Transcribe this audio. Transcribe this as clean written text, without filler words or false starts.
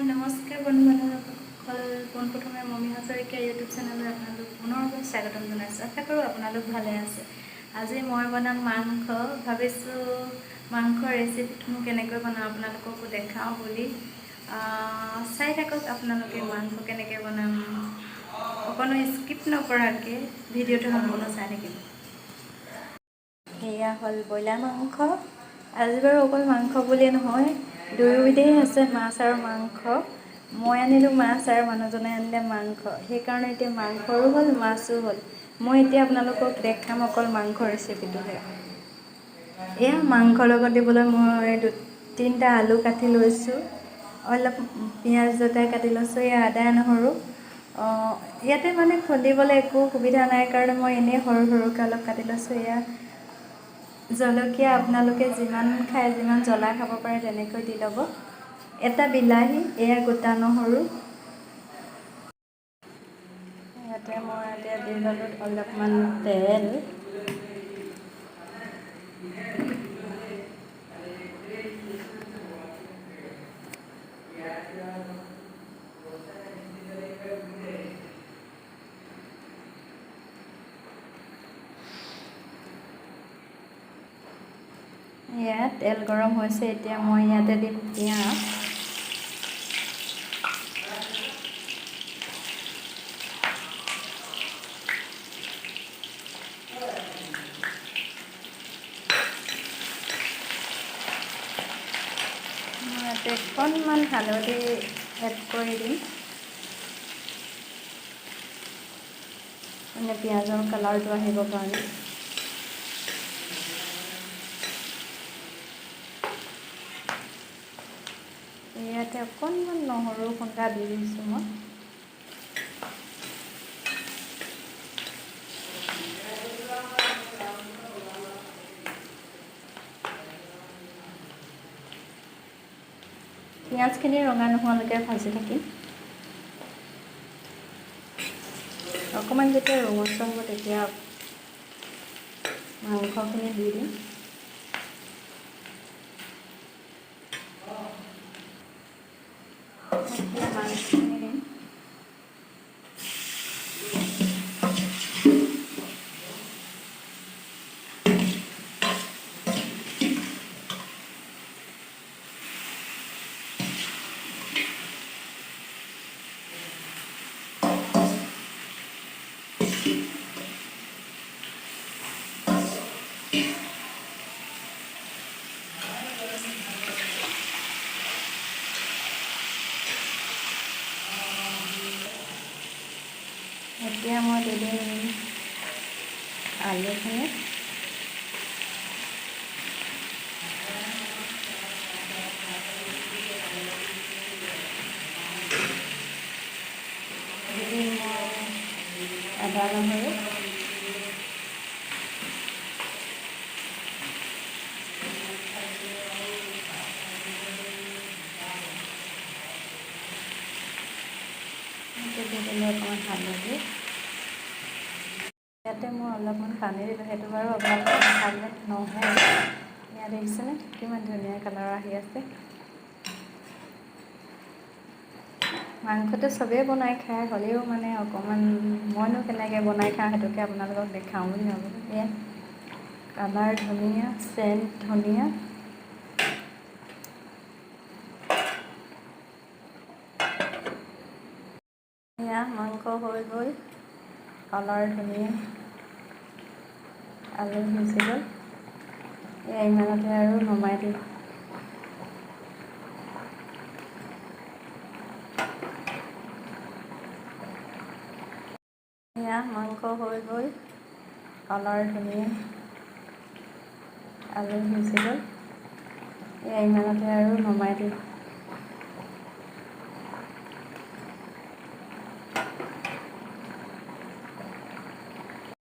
নমস্কাৰ বন্ধু বান্ধৱীসকল, পোনপ্ৰথমে মমী হাজৰিকা ইউটিউব চেনেললৈ আপোনালোক পুনৰবাৰ স্বাগতম জনাইছোঁ। আশা কৰোঁ আপোনালোক ভালে আছে। আজি মই বনাম মাংস। ভাবিছোঁ মাংসৰ ৰেচিপিটো কেনেকৈ বনাওঁ আপোনালোককো দেখাওঁ বুলি। চাই থাকক আপোনালোকে মাংস কেনেকৈ বনাম, অকণো স্কিপ নকৰাকৈ ভিডিঅ'টো সম্পূৰ্ণ চাই থাকিব। এয়া হ'ল ব্ৰইলাৰ মাংস। আজি বাৰু অকল মাংস বুলিয়ে নহয়, দুয়োবিধেই আছে, মাছ আৰু মাংস। মই আনিলোঁ মাছ আৰু মানুহজনে আনিলে মাংস, সেইকাৰণে এতিয়া মাংসৰো হ'ল মাছো হ'ল। মই এতিয়া আপোনালোকক দেখাম অকল মাংস ৰেচিপিটোহে। এয়া মাংসৰ লগত দিবলৈ মই 3টা আলু কাটি লৈছোঁ, অলপ পিঁয়াজ দুটা কাটি লৈছোঁ, এয়া আদা নহৰু। ইয়াতে মানে খুন্দিবলৈ একো সুবিধা নাই কাৰণে মই এনেই সৰু সৰুকৈ অলপ কাটি লৈছোঁ। এয়া জলকীয়া, আপোনালোকে যিমান খায়, যিমান জ্বলা খাব পাৰে তেনেকৈ দি ল'ব। এটা বিলাহী, এয়া গোটা নহৰু। ইয়াতে মই এতিয়া দি ল'লোঁ অলপমান তেল। ইয়াত তেল গৰম হৈছে, এতিয়া মই ইয়াতে দিম পিঁয়াজ। মই ইয়াতে অকণমান হালধি এড কৰি দিম, মানে পিঁয়াজৰ কালাৰটো আহিবৰ কাৰণে। ইয়াতে অকণমান নহৰু খুন্দা দি দিছোঁ মই। পিঁয়াজখিনি ৰঙা নোহোৱালৈকে ভাজি থাকিম। অকণমান যেতিয়া ৰঙচুৱা হ'ব তেতিয়া মাংসখিনি দি দিম। মাংসখিনি দিম। এতিয়া মই দি দিম আলুখিনি। দি দিম মই আদা নহৰু। দি দিলোঁ অকণমান হালধি। ইয়াতে মই অলপমান পানী দিলোঁ, সেইটো বাৰু আপোনালোকে নাখালে নহয়। ইয়াত দেখিছেনে কিমান ধুনীয়া কালাৰ আহি আছে। মাংসটো চবেই বনাই খায়, হ'লেও মানে অকণমান মইনো কেনেকৈ বনাই খাওঁ সেইটোকে আপোনালোকক দেখাওঁ বুলি ভাবিলোঁ। এয়া কালাৰ ধুনীয়া, চেণ্ট ধুনীয়া। এয়া মাংস হৈ গ'ল, কালাৰ ধুনীয়া, আলু সিজি গ'ল। এয়া ইমানতে আৰু নমাই দিম। এয়া মাংস হৈ গ'ল, কালাৰ ধুনীয়া, আলু সিজি গ'ল। এয়া ইমানতে আৰু নমাই দিম।